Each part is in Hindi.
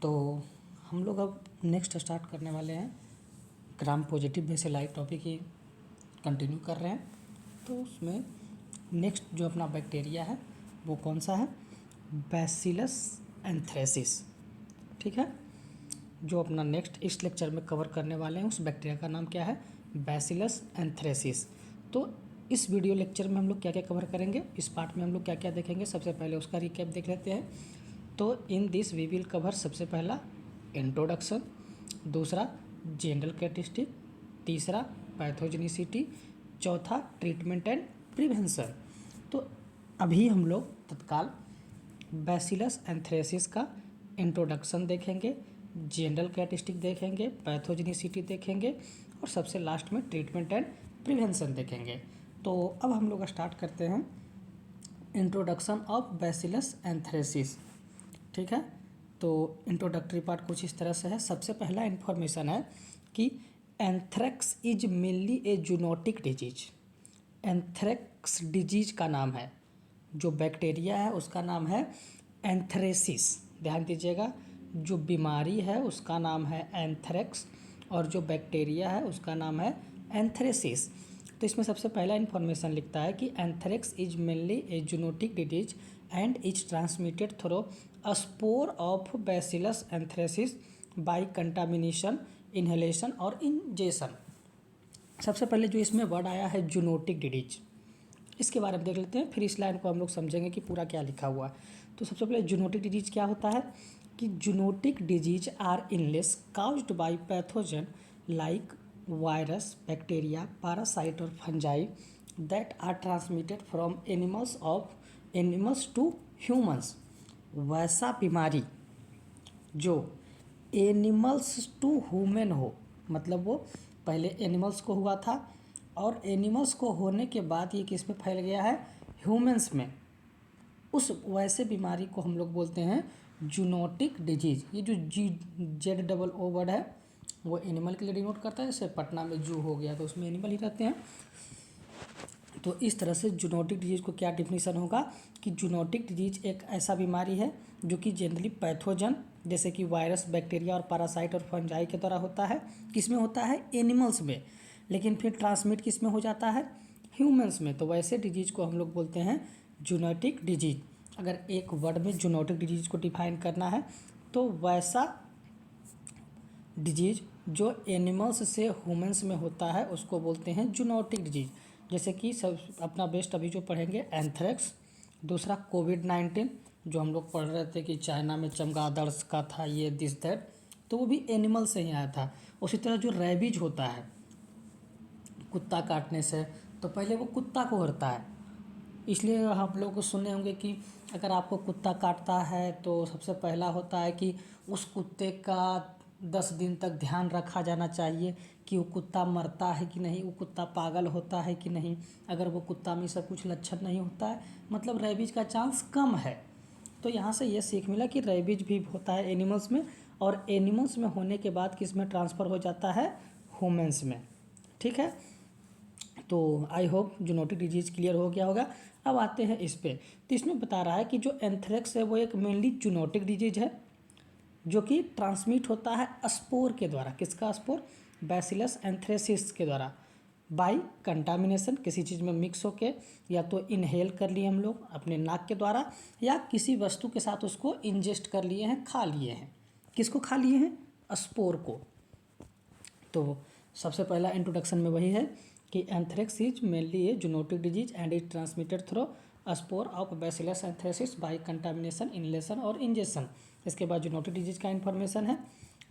तो हम लोग अब नेक्स्ट स्टार्ट करने वाले हैं ग्राम पॉजिटिव में से लाइव टॉपिक ही कंटिन्यू कर रहे हैं। तो उसमें नेक्स्ट जो अपना बैक्टीरिया है वो कौन सा है, बैसिलस एंथ्रेसिस। ठीक है, जो अपना नेक्स्ट इस लेक्चर में कवर करने वाले हैं उस बैक्टीरिया का नाम क्या है, बैसिलस एंथ्रेसिस। तो इस वीडियो लेक्चर में हम लोग क्या क्या कवर करेंगे, इस पार्ट में हम लोग क्या क्या देखेंगे, सबसे पहले उसका रिकैप देख लेते हैं। तो in this we will cover सबसे पहला इंट्रोडक्शन, दूसरा जनरल कैरेक्टरिस्टिक, तीसरा पैथोजेनिसिटी, चौथा ट्रीटमेंट एंड प्रिवेंशन। तो अभी हम लोग तत्काल बैसिलस एंथ्रेसिस का इंट्रोडक्शन देखेंगे, जनरल कैरेक्टरिस्टिक देखेंगे, पैथोजेनिसिटी देखेंगे और सबसे लास्ट में ट्रीटमेंट एंड प्रिवेंशन देखेंगे। तो अब हम लोग स्टार्ट करते हैं इंट्रोडक्शन ऑफ बैसिलस एंथ्रेसिस। ठीक है, तो इंट्रोडक्टरी पार्ट कुछ इस तरह से है। सबसे पहला इन्फॉर्मेशन है कि anthrax is mainly a zoonotic disease. Anthrax disease का नाम है, जो बैक्टीरिया है उसका नाम है एंथ्रेसिस। ध्यान दीजिएगा, जो बीमारी है उसका नाम है एंथ्रेक्स और जो बैक्टीरिया है उसका नाम है एंथ्रेसिस। तो इसमें सबसे पहला इन्फॉर्मेशन लिखता है कि anthrax is mainly a zoonotic disease and is transmitted through a spore of bacillus anthracis by contamination, inhalation और इंजेशन। सबसे पहले जो इसमें वर्ड आया है जूनोटिक डिजीज, इसके बारे में देख लेते हैं, फिर इस लाइन को हम लोग समझेंगे कि पूरा क्या लिखा हुआ है। तो सबसे पहले जूनोटिक डिजीज क्या होता है कि जूनोटिक डिजीज आर इनलेस caused by pathogen like virus, bacteria, parasite और fungi that are transmitted from animals to humans. वैसा बीमारी जो एनिमल्स टू ह्यूमन हो, मतलब वो पहले एनिमल्स को हुआ था और एनिमल्स को होने के बाद ये किस में फैल गया है, ह्यूमंस में। उस वैसे बीमारी को हम लोग बोलते हैं जूनोटिक डिजीज। ये जो ZOO वर्ड है वो एनिमल के लिए डिनोट करता है, जैसे पटना में जू हो गया तो उसमें एनिमल ही रहते हैं। तो इस तरह से जूनोटिक डिजीज को क्या डिफिनीशन होगा कि जूनोटिक डिजीज एक ऐसा बीमारी है जो कि जनरली पैथोजन जैसे कि वायरस, बैक्टीरिया और पैरासाइट और फंजाई के द्वारा होता है। किस में होता है, एनिमल्स में, लेकिन फिर ट्रांसमिट किस में हो जाता है, ह्यूमंस में। तो वैसे डिजीज को हम लोग बोलते हैं जूनोटिक डिजीज। अगर एक वर्ड में जूनोटिक डिजीज को डिफाइन करना है तो वैसा डिजीज जो एनिमल्स से ह्यूमंस में होता है उसको बोलते हैं जूनोटिक डिजीज। जैसे कि सब अपना बेस्ट अभी जो पढ़ेंगे एंथ्रेक्स, दूसरा कोविड-19 जो हम लोग पढ़ रहे थे कि चाइना में चमगादड़ का था ये दिस दैट, तो वो भी एनिमल से ही आया था। उसी तरह जो रेबीज होता है कुत्ता काटने से, तो पहले वो कुत्ता को होता है, इसलिए हम लोग सुने होंगे कि अगर आपको कुत्ता काटता है तो सबसे पहला होता है कि उस कुत्ते का 10 दिन तक ध्यान रखा जाना चाहिए कि वो कुत्ता मरता है कि नहीं, वो कुत्ता पागल होता है कि नहीं। अगर वो कुत्ता में सब कुछ लक्षण नहीं होता है मतलब रेबीज का चांस कम है। तो यहाँ से ये सीख मिला कि रेबीज भी होता है एनिमल्स में और एनिमल्स में होने के बाद किस में ट्रांसफ़र हो जाता है, ह्यूमंस में। ठीक है, तो I hope zoonotic disease clear हो गया होगा। अब आते हैं इस पे। तो इसमें बता रहा है कि जो एंथ्रेक्स है वो एक मेनली जूनोटिक डिजीज है जो कि ट्रांसमिट होता है स्पोर के द्वारा। किसका स्पोर, बैसिलस एंथ्रेसिस के द्वारा, बाय कंटामिनेशन, किसी चीज़ में मिक्स होके, या तो इनहेल कर लिए हम लोग अपने नाक के द्वारा या किसी वस्तु के साथ उसको इंजेस्ट कर लिए हैं, खा लिए हैं। किसको खा लिए हैं, स्पोर को। तो सबसे पहला इंट्रोडक्शन में वही है कि anthrax is mainly a zoonotic disease and is transmitted through spore of bacillus anthracis by contamination, inhalation और इंजेक्शन। इसके बाद जूनोटिक डिजीज का इन्फॉर्मेशन है।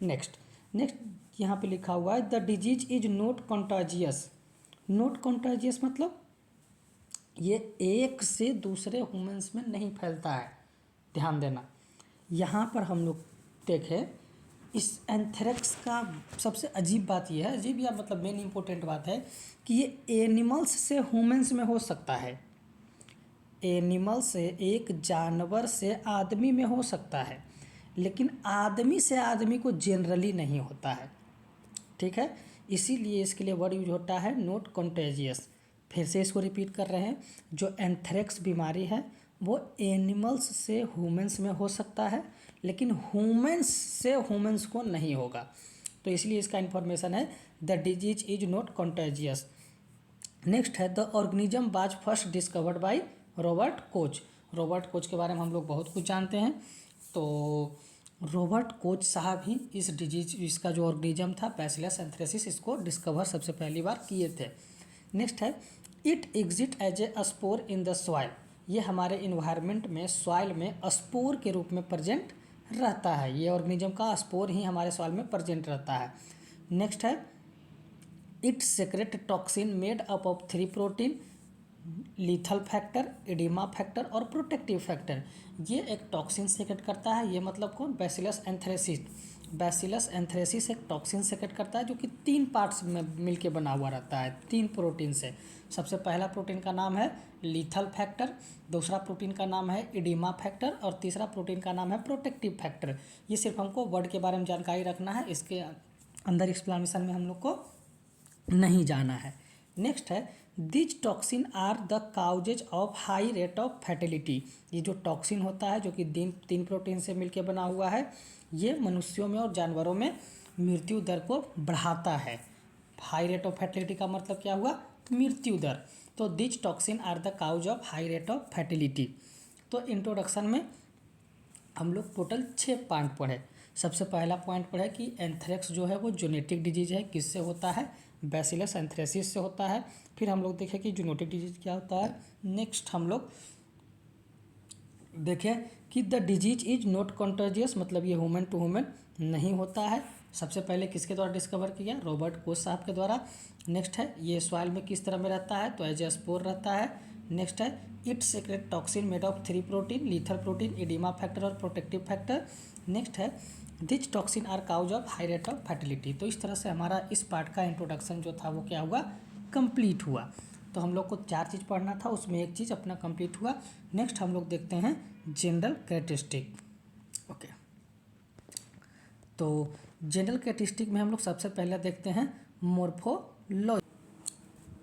नेक्स्ट यहाँ पे लिखा हुआ है the disease is not contagious. Not contagious मतलब ये एक से दूसरे ह्यूमंस में नहीं फैलता है। ध्यान देना, यहाँ पर हम लोग देखें इस एंथ्रेक्स का सबसे अजीब बात यह है, अजीब या मतलब मेन इंपॉर्टेंट बात है कि ये एनिमल्स से ह्यूमंस में हो सकता है, एनिमल से एक जानवर से आदमी में हो सकता है, लेकिन आदमी से आदमी को जनरली नहीं होता है। ठीक है, इसीलिए इसके लिए वर्ड यूज होता है नॉट कॉन्टेजियस। फिर से इसको रिपीट कर रहे हैं, जो एंथ्रेक्स बीमारी है वो एनिमल्स से ह्यूमंस में हो सकता है, लेकिन ह्यूमंस से ह्यूमंस को नहीं होगा। तो इसलिए इसका इन्फॉर्मेशन है the disease is not contagious. Next है the organism was first discovered by Robert Koch. Robert Koch के बारे में हम लोग बहुत कुछ जानते हैं। तो रॉबर्ट कोच साहब ही इस डिजीज, इसका जो ऑर्गेनिज्म था बैसिलस एंथ्रेसिस, इसको डिस्कवर सबसे पहली बार किए थे। नेक्स्ट है it exit as a spore in the soil. ये हमारे इन्वायरमेंट में, सॉइल में स्पोर के रूप में प्रेजेंट रहता है। ये ऑर्गेनिज्म का स्पोर ही हमारे सॉइल में प्रेजेंट रहता है। नेक्स्ट है it secrete toxin made up of 3 protein, lethal factor, oedema factor और प्रोटेक्टिव फैक्टर। ये एक टॉक्सिन सेक्रेट करता है। ये मतलब कौन? Bacillus anthracis. बैसिलस एंथ्रेसिस एक टॉक्सिन सेक्रेट करता है जो कि 3 पार्ट्स में मिलके बना हुआ रहता है, 3 प्रोटीन से। सबसे पहला प्रोटीन का नाम है लीथल फैक्टर, दूसरा प्रोटीन का नाम है एडिमा फैक्टर और तीसरा प्रोटीन का नाम है प्रोटेक्टिव फैक्टर। ये सिर्फ हमको वर्ड के बारे में जानकारी रखना है, इसके अंदर एक्सप्लेनेशन में हम लोग को नहीं जाना है। नेक्स्ट है these toxin are the causes of high rate of fertility. ये जो टॉक्सिन होता है जो कि 3 प्रोटीन से मिलकर बना हुआ है, ये मनुष्यों में और जानवरों में मृत्यु दर को बढ़ाता है। हाई रेट ऑफ फर्टिलिटी का मतलब क्या हुआ? मृत्यु दर। तो these toxin are the cause of high rate of fertility. तो इंट्रोडक्शन में हम लोग टोटल 6 पॉइंट पढ़े। सबसे पहला पॉइंट पढ़े कि एंथ्रेक्स जो है वो जेनेटिक डिजीज है। किससे होता है? बैसिलस एंथ्रेसिस से होता है। फिर हम लोग देखें कि जेनेटिक डिजीज क्या होता है। नेक्स्ट हम लोग देखें कि the disease is not contagious, मतलब ये ह्यूमन टू ह्यूमन नहीं होता है। सबसे पहले किसके द्वारा डिस्कवर किया? रॉबर्ट कोच साहब के द्वारा। नेक्स्ट है ये सॉइल में किस तरह में रहता है? तो एज ए स्पोर रहता है। नेक्स्ट है it secrete toxin made of 3 protein, lethal protein, edema factor और प्रोटेक्टिव फैक्टर। नेक्स्ट है which toxin are cause of high rate of fertility. तो इस तरह से हमारा इस पार्ट का इंट्रोडक्शन जो था वो क्या हुआ? कंप्लीट हुआ। तो हम लोग को 4 चीज़ पढ़ना था, उसमें एक चीज़ अपना कंप्लीट हुआ। नेक्स्ट हम लोग देखते हैं जनरल कैरेक्टरिस्टिक। ओके, तो जनरल कैरेक्टरिस्टिक में हम लोग सबसे पहले देखते हैं मोर्फोलॉजी।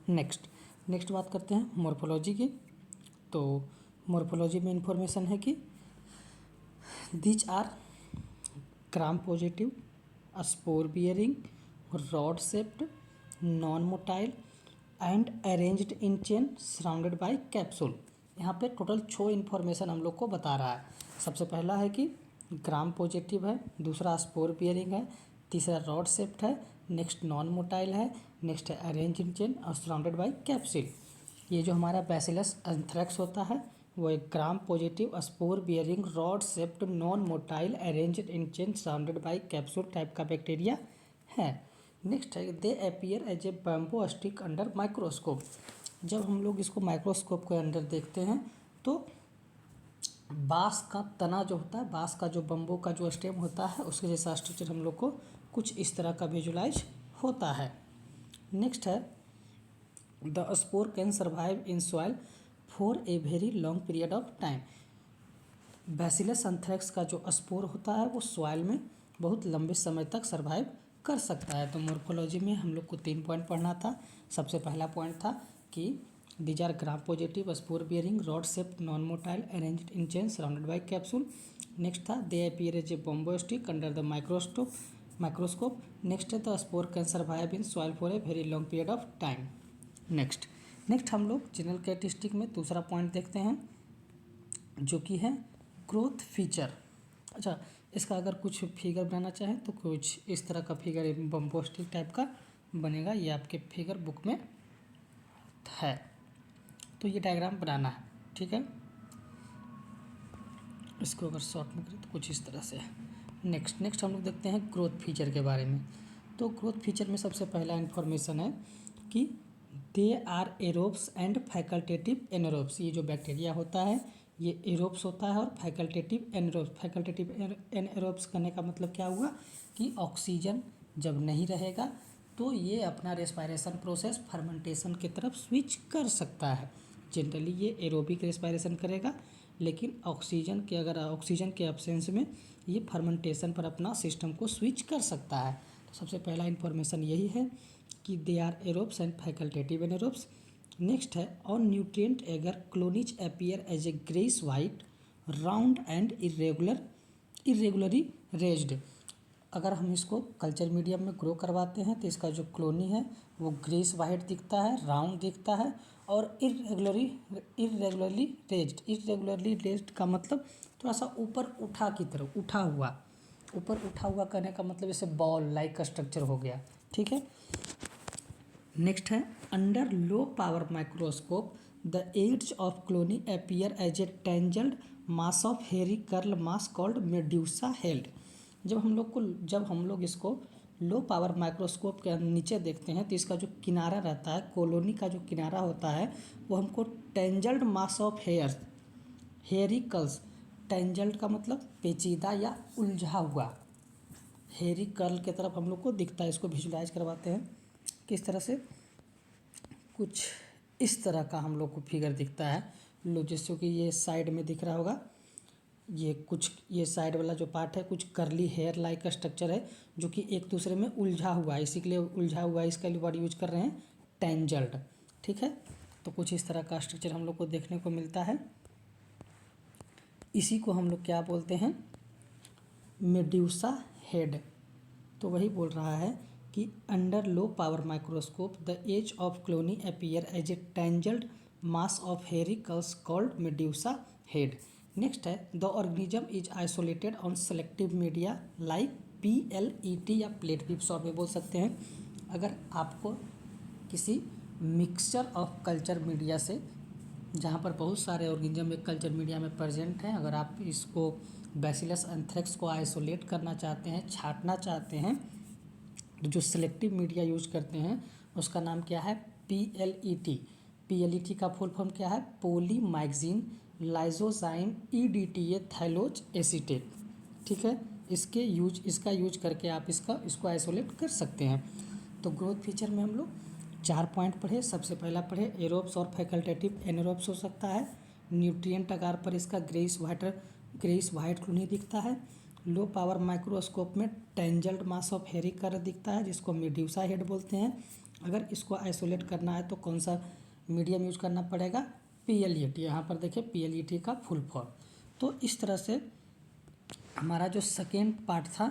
नेक्स्ट बात करते हैं मोर्फोलॉजी की। तो मोर्फोलॉजी में इंफॉर्मेशन है कि these are gram positive, spore bearing, rod shaped, non motile and arranged in chain surrounded by capsule. यहाँ पे टोटल 6 इन्फॉर्मेशन हम लोग को बता रहा है। सबसे पहला है कि ग्राम पॉजिटिव है, दूसरा स्पोर बियरिंग है, तीसरा रॉड शेप्ड है, नेक्स्ट नॉन मोटाइल है, नेक्स्ट है अरेंज इन चेन और सराउंडेड बाय कैप्सूल। ये जो हमारा बैसिलस एंथ्रेक्स होता है वो एक gram positive, spore bearing, rod shaped, non motile, arranged in chain surrounded by capsule type का बैक्टीरिया है। नेक्स्ट है they appear as a bamboo stick under microscope. जब हम लोग इसको माइक्रोस्कोप के अंदर देखते हैं तो बाँस का तना जो होता है, बाँस का जो बम्बो का जो स्टेम होता है उसके जैसा स्ट्रक्चर हम लोग को कुछ इस तरह का विजुलाइज होता है। नेक्स्ट है the spore can survive in soil for a very long period of time. Bacillus anthrax का जो स्पोर होता है वो सॉइल में बहुत लंबे समय तक सर्वाइव कर सकता है। तो मोर्फोलॉजी में हम लोग को 3 पॉइंट पढ़ना था। सबसे पहला पॉइंट था कि these are gram positive, spore bearing, rod shaped, non motile, arranged in chain surrounded by capsule. Next था they appear as a bamboo stick under the microscope. Next है the spore can survive in soil for a very long period of time. Next हम लोग जनरल कैरेक्टरिस्टिक में दूसरा पॉइंट देखते हैं जो कि है ग्रोथ फीचर। अच्छा, इसका अगर कुछ फिगर बनाना चाहें तो कुछ इस तरह का फिगर बम्बो स्टिक टाइप का बनेगा। ये आपके फिगर बुक में है, तो ये डायग्राम बनाना है, ठीक है। इसको अगर शॉर्ट में करें तो कुछ इस तरह से है। नेक्स्ट हम लोग देखते हैं ग्रोथ फीचर के बारे में। तो ग्रोथ फीचर में सबसे पहला इन्फॉर्मेशन है कि they are aerobes and facultative anaerobes. ये जो बैक्टीरिया होता है ये एरोब्स होता है और फैकल्टेटिव एनरोब्स। फैकल्टेटिव एनरोब्स करने का मतलब क्या हुआ कि ऑक्सीजन जब नहीं रहेगा तो ये अपना रेस्पायरेशन प्रोसेस फर्मेंटेशन की तरफ स्विच कर सकता है। जनरली ये एरोबिक रेस्पायरेशन करेगा, लेकिन अगर ऑक्सीजन के एब्सेंस में ये फर्मेंटेशन पर अपना सिस्टम को स्विच कर सकता है। तो सबसे पहला इन्फॉर्मेशन यही है कि they are aerobes and facultative anaerobes. Next है on nutrient agar colonies appear as a greys white round and irregularly raised. अगर हम इसको कल्चर मीडियम में ग्रो करवाते हैं तो इसका जो कॉलोनी है वो ग्रेस वाइट दिखता है, राउंड दिखता है और इरेगुलरली रेज्ड का मतलब थोड़ा सा ऊपर उठा की तरफ उठा हुआ। ऊपर उठा हुआ कहने का मतलब जैसे बॉल लाइक का स्ट्रक्चर हो गया। ठीक है। नेक्स्ट है under low power microscope the edges of colony appear as a tangled mass of hairy curl mass called medusa head. जब हम लोग इसको लो पावर माइक्रोस्कोप के नीचे देखते हैं तो इसका जो किनारा रहता है, कॉलोनी का जो किनारा होता है वो हमको टेंजल्ड मास ऑफ हेयरी कर्ल्स। टेंजल्ड का मतलब पेचीदा या उलझा हुआ, हेयरी कर्ल की तरफ हम लोग को दिखता है। इसको विजुलाइज करवाते हैं किस तरह से, कुछ इस तरह का हम लोग को फिगर दिखता है। लो जैसे कि ये साइड में दिख रहा होगा, ये साइड वाला जो पार्ट है कुछ कर्ली हेयर लाइक का स्ट्रक्चर है जो कि एक दूसरे में उलझा हुआ है, इसी के लिए उलझा हुआ है, इसका लिए वर्ड यूज कर रहे हैं टेंजल्ड। ठीक है। तो कुछ इस तरह का स्ट्रक्चर हम लोग को देखने को मिलता है। इसी को हम लोग क्या बोलते हैं, मेड्यूसा हेड। तो वही बोल रहा है कि under low power microscope the edge of colony appear as a tangled mass of hairy curls called medusa head. Next है the organism is isolated on selective media like PLET या प्लेट भी शॉर्ट में बोल सकते हैं। अगर आपको किसी मिक्सचर ऑफ कल्चर मीडिया से, जहाँ पर बहुत सारे ऑर्गेनिज्म एक कल्चर मीडिया में प्रेजेंट हैं, अगर आप इसको बैसिलस एंथ्रेक्स को आइसोलेट करना चाहते हैं, छांटना चाहते हैं, तो जो सिलेक्टिव मीडिया यूज करते हैं उसका नाम क्या है, PLET। PLET का फुल फॉर्म क्या है, पोलीमाइग्जीन लाइजोजाइम EDTA थैलोज एसीटेट। ठीक है। इसका यूज करके आप इसको आइसोलेट कर सकते हैं। तो ग्रोथ फीचर में हम लोग 4 पॉइंट पढ़े। सबसे पहला पढ़े एरोब्स और फैकल्टेटिव एनारोब्स हो सकता है। न्यूट्रिएंट आकार पर इसका ग्रेस वाइट क्लोनी दिखता है। लो पावर माइक्रोस्कोप में टेंजल्ड मास ऑफ हेरी कर्ल दिखता है जिसको मेड्यूसा हेड बोलते हैं। अगर इसको आइसोलेट करना है तो कौन सा मीडियम यूज करना पड़ेगा, PLET। यहाँ पर देखिए PLET का फुल फॉर्म। तो इस तरह से हमारा जो सेकेंड पार्ट था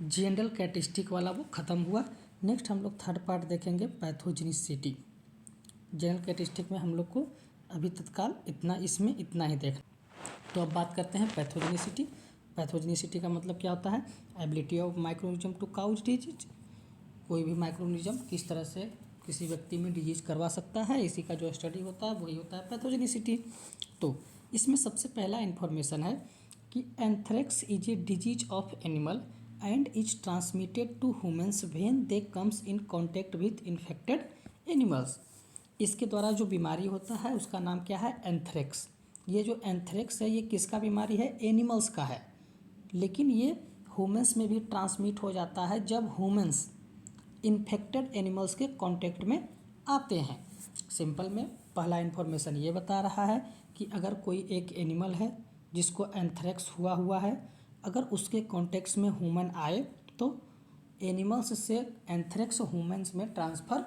जनरल कैरेक्टरिस्टिक वाला वो ख़त्म हुआ। नेक्स्ट हम लोग थर्ड पार्ट देखेंगे पैथोजेनिसिटी। जनरल कैरेक्टरिस्टिक में हम लोग को अभी तत्काल इतना ही देखना। तो अब बात करते हैं पैथोजेनिसिटी। पैथोजेनिसिटी का मतलब क्या होता है, ability of microorganism to cause disease. कोई भी माइक्रोनिज्म किस तरह से किसी व्यक्ति में डिजीज करवा सकता है, इसी का जो स्टडी होता है वही होता है पैथोजेनिसिटी। तो इसमें सबसे पहला इन्फॉर्मेशन है कि anthrax is a disease of animal and is transmitted to humans when they comes in contact with infected animals. इसके द्वारा जो बीमारी होता है उसका नाम क्या है, एंथ्रेक्स। ये जो एंथ्रेक्स है ये किसका बीमारी है, एनिमल्स का है, लेकिन ये ह्यूमन्स में भी ट्रांसमिट हो जाता है जब ह्यूमन्स इन्फेक्टेड एनिमल्स के कांटेक्ट में आते हैं। सिंपल में पहला इन्फॉर्मेशन ये बता रहा है कि अगर कोई एक एनिमल है जिसको एंथ्रेक्स हुआ है, अगर उसके कॉन्टेक्ट्स में ह्यूमन आए तो एनिमल्स से एंथ्रेक्स ह्यूमन्स में ट्रांसफ़र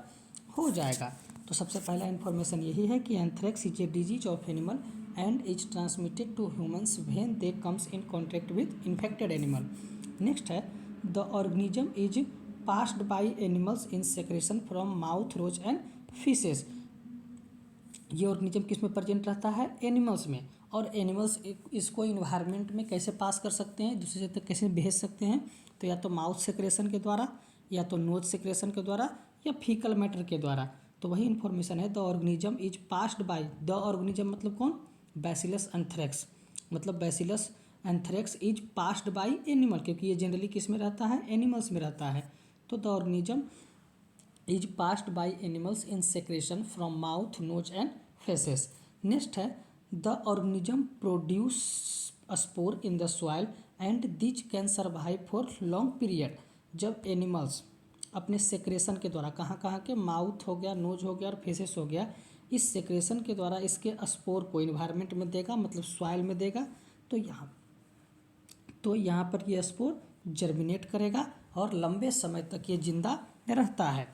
हो जाएगा। तो सबसे पहला इन्फॉर्मेशन यही है कि anthrax is a disease of animal and is transmitted to humans when they comes in contact with infected animal. Next है the organism is passed by animals in secretion from mouth nose and faeces. ये ऑर्गेनिज्म किस में प्रेजेंट रहता है, एनिमल्स में। और एनिमल्स इसको इन्वायरमेंट में कैसे पास कर सकते हैं, दूसरे तक कैसे भेज सकते हैं, तो या तो माउथ सेक्रेशन के द्वारा, या तो नोज सेक्रेशन के द्वारा, या फीकल मैटर के द्वारा। तो वही इन्फॉर्मेशन है the organism is passed bye. The organism मतलब कौन, बैसिलस एंथ्रेक्स। मतलब bacillus anthrax is passed bye animal, क्योंकि ये जनरली किस में रहता है, एनिमल्स में रहता है। तो the organism is passed by animals in secretion from mouth nose and faeces. Next है the organism produce spore in the soil and which can survive for long period. जब एनिमल्स अपने सेक्रेशन के द्वारा, कहाँ कहाँ के, माउथ हो गया, नोज हो गया और फेसेस हो गया, इस सेक्रेशन के द्वारा इसके स्पोर को इन्वायरमेंट में देगा, मतलब सॉइल में देगा। तो यहाँ पर ये स्पोर जर्मिनेट करेगा और लंबे समय तक ये जिंदा रहता है।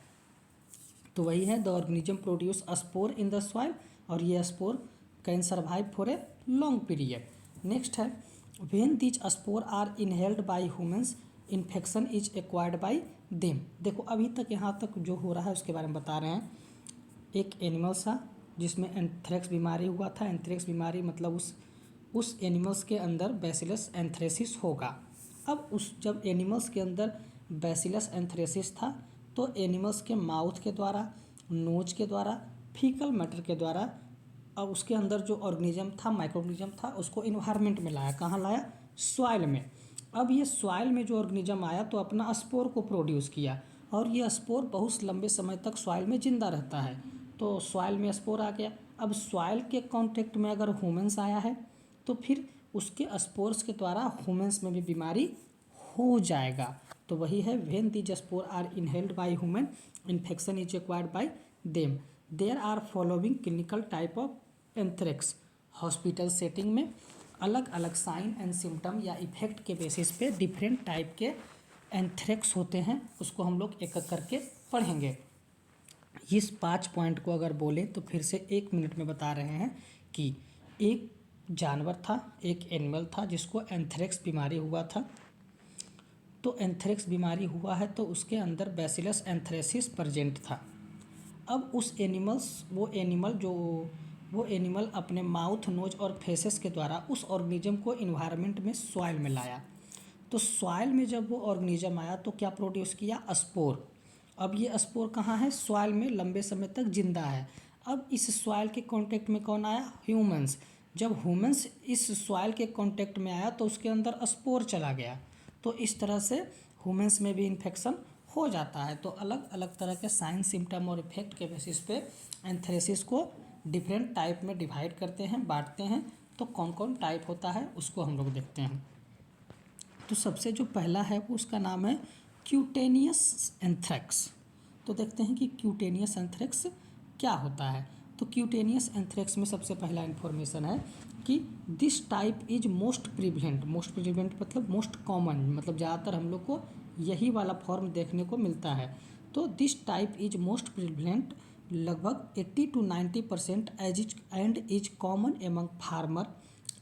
तो वही है the organism produce a spore in the soil, और ये spore can survive for a long period. Next है when these spore are inhaled by humans infection is acquired by them. देखो अभी तक यहाँ तक जो हो रहा है उसके बारे में बता रहे हैं। एक एनिमल्स था जिसमें एंथ्रेक्स बीमारी हुआ था। एंथ्रेक्स बीमारी मतलब उस एनिमल्स के अंदर बैसिलस एंथ्रेसिस होगा। अब उस जब एनिमल्स के अंदर बैसिलस एंथ्रेसिस था तो एनिमल्स के माउथ के द्वारा, नोज के द्वारा, फीकल मैटर के द्वारा, अब उसके अंदर जो ऑर्गेनिज्म था, माइक्रोऑर्गेनिज्म था, उसको इन्वायरमेंट में लाया। कहाँ लाया? सॉइल में। अब ये सॉइल में जो ऑर्गेनिज्म आया तो अपना स्पोर को प्रोड्यूस किया, और ये स्पोर बहुत लंबे समय तक सॉइल में जिंदा रहता है। तो सॉइल में स्पोर आ गया। अब सॉइल के कांटेक्ट में अगर ह्यूमंस आया है तो फिर उसके स्पोर्स के द्वारा ह्यूमंस में भी बीमारी हो जाएगा। तो वही है when these spore are inhaled by human infection is acquired by them. There are following clinical type of anthrax. Hospital setting में अलग अलग साइन एंड सिम्टम या इफेक्ट के बेसिस पे डिफरेंट टाइप के एंथ्रेक्स होते हैं, उसको हम लोग एक एक करके पढ़ेंगे। इस 5 पॉइंट को अगर बोलें तो फिर से 1 मिनट में बता रहे हैं कि एक जानवर था, एक एनिमल था जिसको एंथ्रेक्स बीमारी हुआ था। तो एंथ्रेक्स बीमारी हुआ है तो उसके अंदर बैसिलस एंथ्रेसिस प्रेजेंट था। अब वो एनिमल अपने माउथ, नोज और फेसेस के द्वारा उस ऑर्गेनिज्म को इन्वायरमेंट में, सॉइल में लाया। तो सॉइल में जब वो ऑर्गेनिज्म आया तो क्या प्रोड्यूस किया? स्पोर। अब ये स्पोर कहाँ है? सॉइल में लंबे समय तक जिंदा है। अब इस सॉइल के कांटेक्ट में कौन आया? ह्यूमंस। जब ह्यूमंस इस सॉइल के कांटेक्ट में आया तो उसके अंदर स्पोर चला गया। तो इस तरह से ह्यूमंस में भी इन्फेक्शन हो जाता है। तो अलग अलग तरह के साइन, सिम्टम और इफेक्ट के बेसिस पे एंथ्रेसिस को डिफरेंट टाइप में डिवाइड करते हैं, बांटते हैं। तो कौन कौन टाइप होता है उसको हम लोग देखते हैं। तो सबसे जो पहला है वो उसका नाम है क्यूटेनियस एंथ्रेक्स। तो देखते हैं कि क्यूटेनियस एंथ्रेक्स क्या होता है। तो क्यूटेनियस एंथ्रेक्स में सबसे पहला इन्फॉर्मेशन है कि this type is most prevalent. Most prevalent मतलब मोस्ट कॉमन, मतलब ज़्यादातर हम लोग को यही वाला फॉर्म देखने को मिलता है। तो this type is most prevalent, लगभग 80 to 90% and is common among farmer,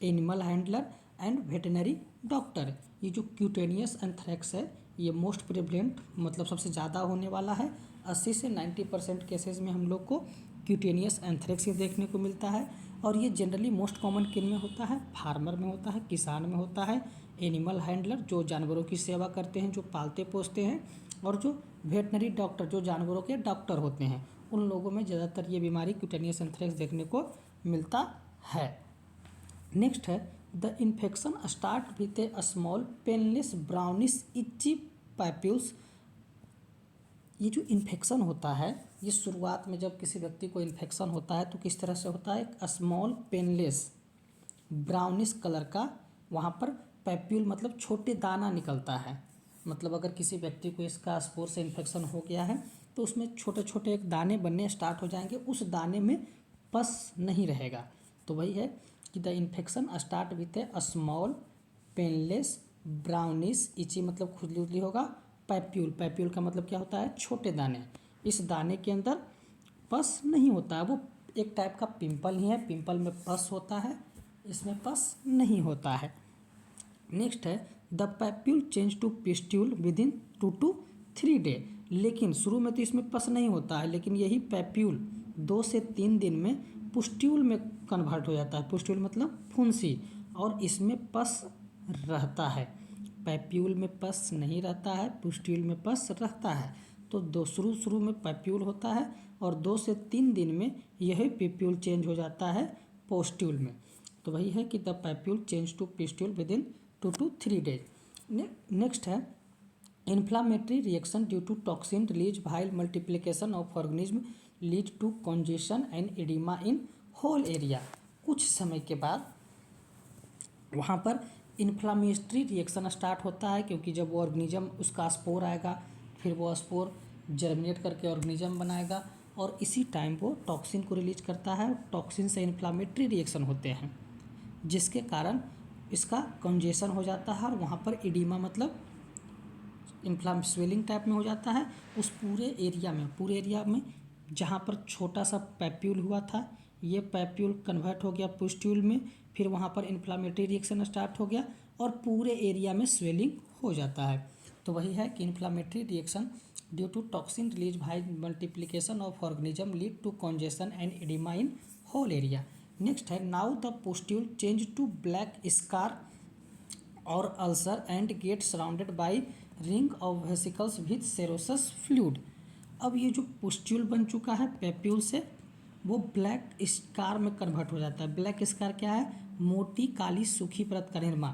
animal handler and veterinary doctor. ये जो क्यूटेनियस एंथ्रेक्स है ये मोस्ट प्रिवेलेंट मतलब सबसे ज़्यादा होने वाला है। 80 से 90% केसेस में हम लोग को क्यूटेनियस एंथ्रेक्स ही देखने को मिलता है। और ये जनरली मोस्ट कॉमन किन में होता है? फार्मर में होता है, किसान में होता है, एनिमल हैंडलर जो जानवरों की सेवा करते हैं, जो पालते पोसते हैं, और जो वेटनरी डॉक्टर जो जानवरों के डॉक्टर होते हैं, उन लोगों में ज़्यादातर ये बीमारी क्यूटेनियस एंथ्रेक्स देखने को मिलता है। नेक्स्ट है the infection start with a small painless brownish itchy papules. ये जो इन्फेक्शन होता है ये शुरुआत में जब किसी व्यक्ति को इन्फेक्शन होता है तो किस तरह से होता है? एक स्मॉल पेनलेस ब्राउनिश कलर का वहाँ पर पैप्यूल मतलब छोटे दाना निकलता है। मतलब अगर किसी व्यक्ति को इसका स्पोर से इन्फेक्शन हो गया है तो उसमें छोटे छोटे एक दाने बनने स्टार्ट हो जाएंगे, उस दाने में पस नहीं रहेगा। तो वही है कि the infection start with a small painless brownish itchy मतलब खुजली उजली होगा, पैप्यूल। पैप्यूल का मतलब क्या होता है? छोटे दाने। इस दाने के अंदर पस नहीं होता है, वो एक टाइप का पिंपल ही है। पिंपल में पस होता है, इसमें पस नहीं होता है। नेक्स्ट है the papule change to pustule within 2 to 3 day. लेकिन शुरू में तो इसमें पस नहीं होता है, लेकिन यही पैप्यूल 2 से 3 दिन में पुस्ट्यूल में कन्वर्ट हो जाता है। पुस्ट्यूल मतलब फुंसी, और इसमें पस रहता है। पैप्यूल में पस नहीं रहता है, पुस्ट्यूल में पस रहता है। तो शुरू में पैप्यूल होता है और 2 से 3 दिन में यही पैप्यूल चेंज हो जाता है पोस्ट्यूल में। तो वही है कि the papule change to pustule within 2 to 3 days. Next है inflammatory reaction due to toxin release while multiplication of organism lead to congestion and oedema in whole area. कुछ समय के बाद वहाँ पर इन्फ्लामेटरी रिएक्शन स्टार्ट होता है, क्योंकि जब वो ऑर्गेनिज्म उसका स्पोर आएगा फिर वो स्पोर जर्मिनेट करके ऑर्गेनिज्म बनाएगा और इसी टाइम वो टॉक्सिन को रिलीज करता है। टॉक्सिन से इन्फ्लामेटरी रिएक्शन होते हैं जिसके कारण इसका कंजेशन हो जाता है और वहाँ पर एडिमा मतलब स्वेलिंग टाइप में हो जाता है उस पूरे एरिया में जहाँ पर छोटा सा पैप्यूल हुआ था, ये पैप्यूल कन्वर्ट हो गया पुस्ट्यूल में, फिर वहाँ पर इन्फ्लामेटरी रिएक्शन स्टार्ट हो गया और पूरे एरिया में स्वेलिंग हो जाता है। तो वही है कि inflammatory reaction due to toxin release by multiplication of organism lead to congestion and oedema in whole area. Next है now the pustule change to black scar और ulcer and get surrounded by ring of vesicles with serous fluid. अब ये जो पुस्ट्यूल बन चुका है पैप्यूल से, वो ब्लैक स्कार में कन्वर्ट हो जाता है। ब्लैक स्कार क्या है? मोटी काली सूखी परत का निर्माण।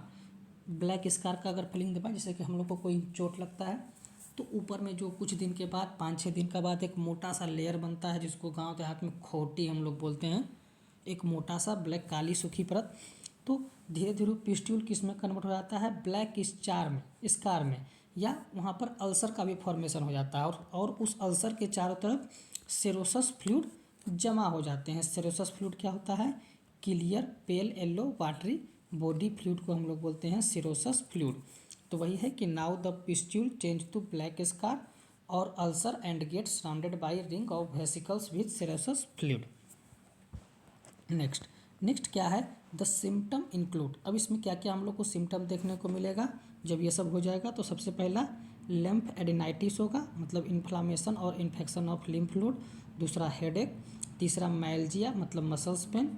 ब्लैक स्कार का अगर फीलिंग दे पाए, जैसे कि हम लोग को कोई चोट लगता है तो ऊपर में जो कुछ दिन के बाद 5-6 दिन के बाद एक मोटा सा लेयर बनता है, जिसको गांव देहात में खोटी हम लोग बोलते हैं, एक मोटा सा ब्लैक काली सूखी परत। तो धीरे धीरे पिस्ट्यूल किस में कन्वर्ट हो जाता है? ब्लैक स्कार में, या वहाँ पर अल्सर का भी फॉर्मेशन हो जाता है और उस अल्सर के चारों तरफ सेरोसस फ्लूइड जमा हो जाते हैं। सेरोसस फ्लूइड क्या होता है? Clear pale yellow watery body fluid को हम लोग बोलते हैं सेरोसस फ्लूइड। तो वही है कि now the pustule change to black scar और ulcer and get surrounded by ring of vesicles with serous fluid. Next क्या है? The symptom include. अब इसमें क्या क्या हम लोग को सिम्टम देखने को मिलेगा जब ये सब हो जाएगा? तो सबसे पहला लिम्फ एडिनाइटिस होगा, मतलब इन्फ्लामेशन और इन्फेक्शन ऑफ लिम्फ नोड। दूसरा हेडेक, तीसरा माइल्जिया मतलब मसल्स पेन,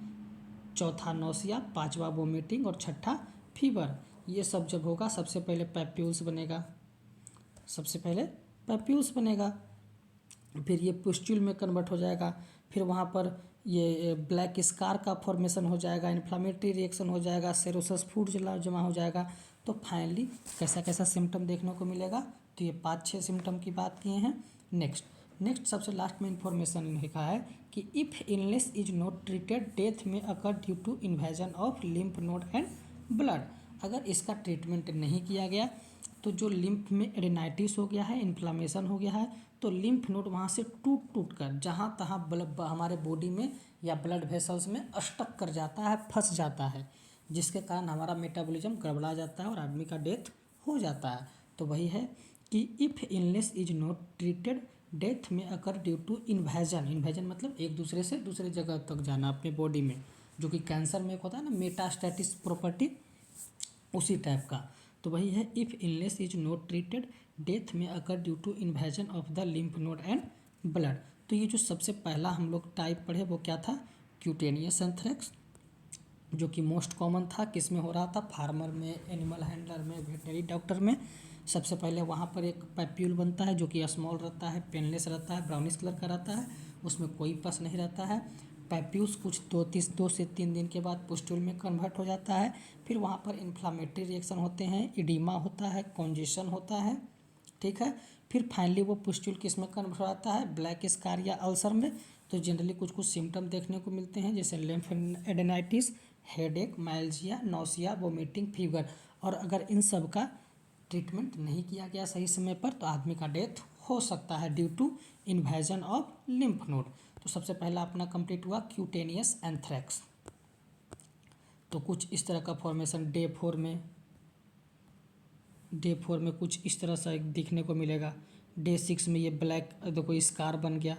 चौथा नौसिया, पांचवा वोमिटिंग और छठा फीवर। ये सब जब होगा सबसे पहले पैप्यूल्स बनेगा, फिर ये पुस्ट्यूल में कन्वर्ट हो जाएगा, फिर वहाँ पर ये ब्लैक स्कार का फॉर्मेशन हो जाएगा, इन्फ्लामेटरी रिएक्शन हो जाएगा, सेरोसस फ्लूइड जमा हो जाएगा। तो फाइनली कैसा कैसा सिम्टम देखने को मिलेगा? तो ये 5-6 सिम्टम की बात किए हैं। नेक्स्ट सबसे लास्ट में इन्फॉर्मेशन लिखा है कि if illness is not treated death may occur due to invasion of lymph node and blood. अगर इसका ट्रीटमेंट नहीं किया गया तो जो लिम्फ में एडिनाइटिस हो गया है, इन्फ्लामेशन हो गया है, तो लिम्फ नोड वहाँ से टूट कर जहाँ तहाँ हमारे बॉडी में या ब्लड वेसल्स में अटक कर जाता है, फंस जाता है, जिसके कारण हमारा मेटाबॉलिज्म गड़बड़ा जाता है और आदमी का डेथ हो जाता है। तो वही है कि if illness is not treated death may occur due to invasion मतलब एक दूसरे से दूसरे जगह तक जाना अपने बॉडी में, जो कि कैंसर में एक होता है ना मेटास्टैटिस प्रॉपर्टी, उसी टाइप का। तो वही है if illness is not treated death may occur due to invasion of the lymph node and blood. तो ये जो सबसे पहला हम लोग टाइप पढ़े वो क्या था? क्यूटेनियस एंथ्रेक्स, जो कि मोस्ट कॉमन था। किस में हो रहा था? फार्मर में, एनिमल हैंडलर में, वेटनरी डॉक्टर में। सबसे पहले वहाँ पर एक पैप्यूल बनता है जो कि स्मॉल रहता है, पेनलेस रहता है, ब्राउनिश कलर का रहता है, उसमें कोई पस नहीं रहता है। पैप्यूल्स कुछ 2 से 3 दिन के बाद पुस्ट्यूल में कन्वर्ट हो जाता है। फिर वहाँ पर इन्फ्लामेटरी रिएक्शन होते हैं, इडीमा होता है, कॉन्जेशन होता है, ठीक है। फिर फाइनली वो पुस्ट्यूल किस में कन्वर्ट हो जाता है? ब्लैक स्कार या अल्सर में। तो जनरली कुछ सिम्टम देखने को मिलते हैं, जैसे lymph adenitis, headache, myalgia, nausea, vomiting, fever. और अगर इन सब का ट्रीटमेंट नहीं किया गया सही समय पर तो आदमी का डेथ हो सकता है due to invasion of lymph node. तो सबसे पहला अपना कंप्लीट हुआ क्यूटेनियस एंथ्रेक्स। तो कुछ इस तरह का फॉर्मेशन डे 4 में कुछ इस तरह से दिखने को मिलेगा। डे 6 में ये ब्लैक देखो स्कार बन गया।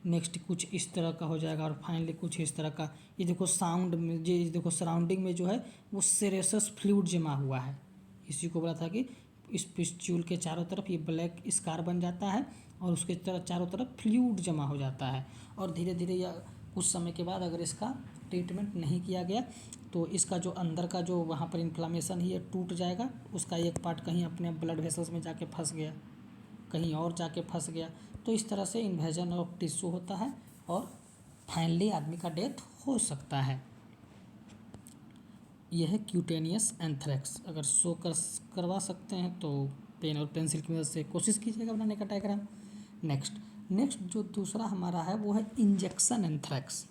नेक्स्ट कुछ इस तरह का हो जाएगा और फाइनली कुछ इस तरह का। ये देखो साउंड में, ये देखो सराउंडिंग में जो है वो सेरेसस फ्लूइड जमा हुआ है। इसी को बोला था कि इस पिस्ट्यूल के चारों तरफ ये ब्लैक स्कार बन जाता है और उसके चारों तरफ फ्लूइड जमा हो जाता है। और धीरे धीरे या कुछ समय के बाद अगर इसका ट्रीटमेंट नहीं किया गया तो इसका जो अंदर का जो वहाँ पर इन्फ्लामेशन ही ये टूट जाएगा, उसका एक पार्ट कहीं अपने ब्लड वेसल्स में जाके फंस गया, कहीं और जाके फंस गया। तो इस तरह से इन्वेजन ऑफ टिश्यू होता है और फाइनली आदमी का डेथ हो सकता है। यह है क्यूटेनियस एंथ्रेक्स। अगर शो करवा सकते हैं तो पेन और पेंसिल की मदद से कोशिश कीजिएगा बनाने का डायग्राम। नेक्स्ट जो दूसरा हमारा है वो है इंजेक्शन एंथ्रेक्स।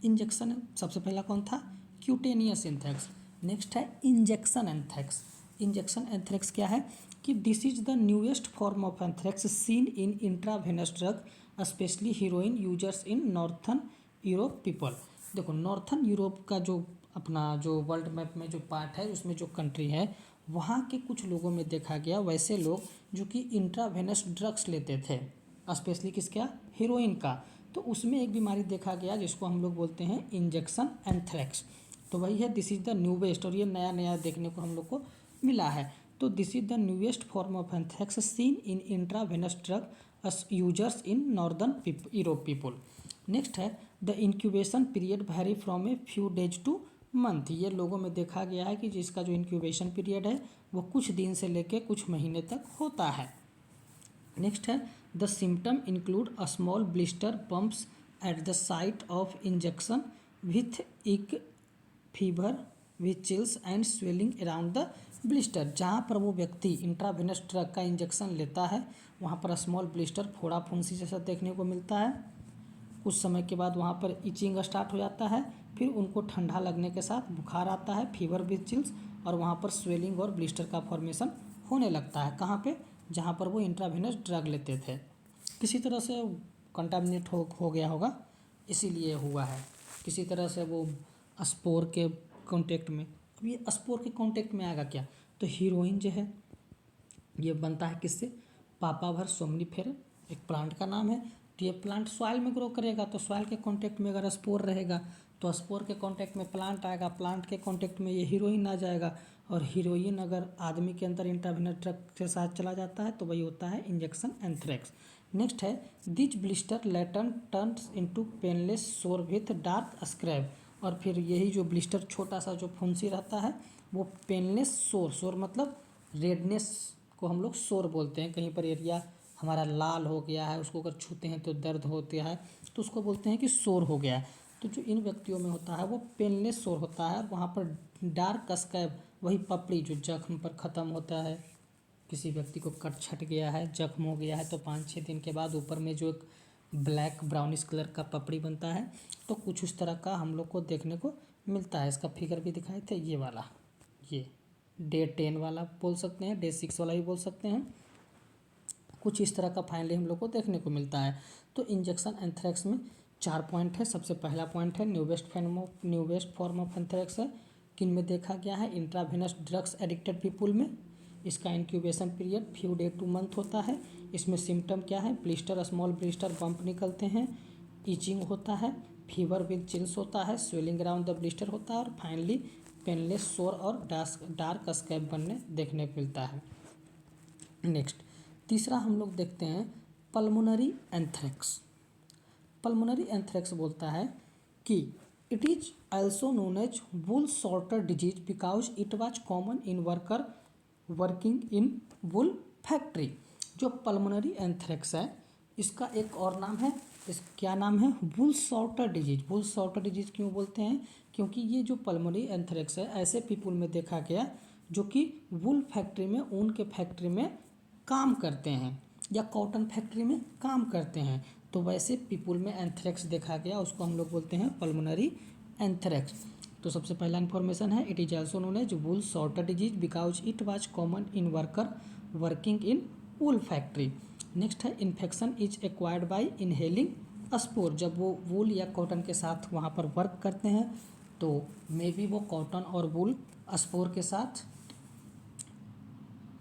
इंजेक्शन सबसे पहला कौन था? Cutaneous anthrax. नेक्स्ट है इंजेक्शन एंथ्रेक्स। इंजेक्शन एंथ्रेक्स क्या है कि this is the newest form of anthrax seen in intravenous drug specially heroine users in northern Europe people. देखो नॉर्थन यूरोप का जो अपना जो वर्ल्ड मैप में जो पार्ट है, उसमें जो कंट्री है, वहाँ के कुछ लोगों में देखा गया वैसे लोग जो कि इंट्रावेनस ड्रग्स लेते थे, स्पेशली किसका, हीरोइन का। तो उसमें एक बीमारी देखा गया जिसको हम लोग बोलते हैं इंजेक्शन एंथ्रेक्स। तो वही है, दिस इज द न्यूएस्ट, और ये नया नया देखने को हम लोग को मिला है। तो this is the newest form of anthrax seen in intravenous drug users in northern Europe people. Next है the incubation period vary from a few days to month. ये लोगों में देखा गया है कि जिसका जो इंक्यूबेशन पीरियड है वो कुछ दिन से लेकर कुछ महीने तक होता है। नेक्स्ट है the symptom include a small blister bumps at the site of injection with एक fever with chills and swelling around the blister. जहाँ पर वो व्यक्ति इंट्रावेनस ड्रग का इंजेक्शन लेता है वहाँ पर स्मॉल ब्लिस्टर, फोड़ा फुंसी जैसा देखने को मिलता है। कुछ समय के बाद वहाँ पर इचिंग स्टार्ट हो जाता है, फिर उनको ठंडा लगने के साथ बुखार आता है, फीवर विथ चिल्स, और वहाँ पर स्वेलिंग और ब्लिस्टर का फॉर्मेशन होने लगता है। कहाँ पे, जहाँ पर वो इंट्रावेनस ड्रग लेते थे। किसी तरह से कंटामिनेट हो गया होगा, इसीलिए हुआ है। किसी तरह से वो स्पोर के कांटेक्ट में, अब ये स्पोर के कांटेक्ट में आएगा क्या, तो हीरोइन जो है ये बनता है किससे, पापावर सोमनीफेरम, एक प्लांट का नाम है। तो ये प्लांट सॉइल में ग्रो करेगा, तो सॉइल के कांटेक्ट में अगर स्पोर रहेगा तो स्पोर के कांटेक्ट में प्लांट आएगा, प्लांट के कांटेक्ट में ये हीरोइन आ जाएगा, और हीरोइन अगर आदमी के अंदर इंट्रावेनस ड्रग के साथ चला जाता है तो वही होता है इंजेक्शन एंथ्रेक्स। नेक्स्ट है दिच ब्लिस्टर लेटन टर्न्स इनटू पेनलेस सोर विथ डार्क स्क्रैब। और फिर यही जो ब्लिस्टर छोटा सा जो फुंसी रहता है वो पेनलेस सोर, सोर मतलब रेडनेस को हम लोग सोर बोलते हैं। कहीं पर एरिया हमारा लाल हो गया है, उसको अगर छूते हैं तो दर्द होता है, तो उसको बोलते हैं कि सोर हो गया है। तो जो इन व्यक्तियों में होता है वो पेनलेस सोर होता है, और वहाँ पर डार्क स्कैब, वही पपड़ी जो जख्म पर ख़त्म होता है। किसी व्यक्ति को कट छट गया है, जख्म हो गया है, तो 5-6 दिन के बाद ऊपर में जो एक ब्लैक ब्राउनिश कलर का पपड़ी बनता है, तो कुछ उस तरह का हम लोग को देखने को मिलता है। इसका फिगर भी दिखाए थे, ये वाला, ये डे 10 वाला बोल सकते हैं, डे 6 वाला भी बोल सकते हैं। कुछ इस तरह का फाइनली हम लोग को देखने को मिलता है। तो इंजेक्शन एंथ्रेक्स में 4 पॉइंट है। सबसे पहला पॉइंट है न्यूवेस्ट फॉर्म ऑफ एंथ्रेक्स है। किन में देखा गया है, इंट्रावेनस ड्रग्स एडिक्टेड पीपुल में। इसका incubation period few day two month होता है। इसमें सिम्टम क्या है, ब्लिस्टर, स्मॉल ब्लिस्टर बम्प निकलते हैं, ईचिंग होता है, फीवर विद चिल्स होता है, स्वेलिंग अराउंड द ब्लिस्टर होता है, और फाइनली पेनलेस सोर और डार्क स्कैब बनने देखने को मिलता है। नेक्स्ट तीसरा हम लोग देखते हैं पल्मोनरी एंथ्रेक्स। पल्मोनरी एंथ्रेक्स बोलता है कि it is also known as wool sorter disease because it was common in working in wool factory. जो पल्मोनरी एंथ्रेक्स है इसका एक और नाम है, इस क्या नाम है, वुल सॉर्टर डिजीज। वुल सॉर्टर डिजीज क्यों बोलते हैं, क्योंकि ये जो पल्मोनरी एंथ्रेक्स है ऐसे पीपुल में देखा गया जो कि वुल फैक्ट्री में, ऊन के फैक्ट्री में काम करते हैं या कॉटन फैक्ट्री में काम करते हैं, तो वैसे पीपुल में एंथ्रेक्स देखा गया, उसको हम लोग बोलते हैं पल्मोनरी एंथ्रेक्स। तो सबसे पहला इन्फॉर्मेशन है it is also known as wool sorter disease because it was common in working in wool factory. Next है infection is acquired by inhaling spore. जब वो वूल या कॉटन के साथ वहाँ पर वर्क करते हैं तो मे बी वो कॉटन और वूल स्पोर के साथ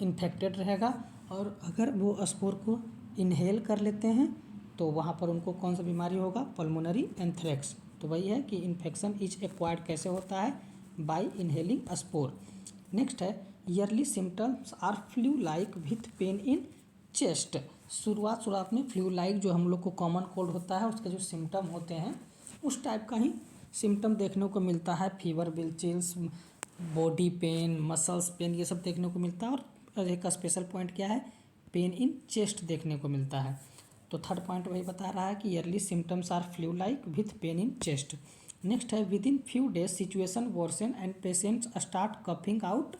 इन्फेक्टेड रहेगा, और अगर वो स्पोर को इनहेल कर लेते हैं तो वहाँ पर उनको कौन सा बीमारी होगा, पल्मोनरी एंथ्रेक्स। तो वही है कि इन्फेक्शन इज एक्वायर्ड कैसे होता है, बाय इनहेलिंग स्पोर। नेक्स्ट है early symptoms are flu like with pain in chest. शुरुआत में फ्लू लाइक जो हम लोग को कॉमन कोल्ड होता है उसके जो सिम्टम होते हैं उस टाइप का ही सिम्टम देखने को मिलता है। Fever will chills, body pain, muscles pain, ये सब देखने को मिलता है। और एक स्पेशल पॉइंट क्या है, पेन इन चेस्ट देखने को मिलता है। तो थर्ड पॉइंट वही बता रहा है कि early symptoms are flu like with pain in chest. Next है within few days situation worsen and patients start coughing out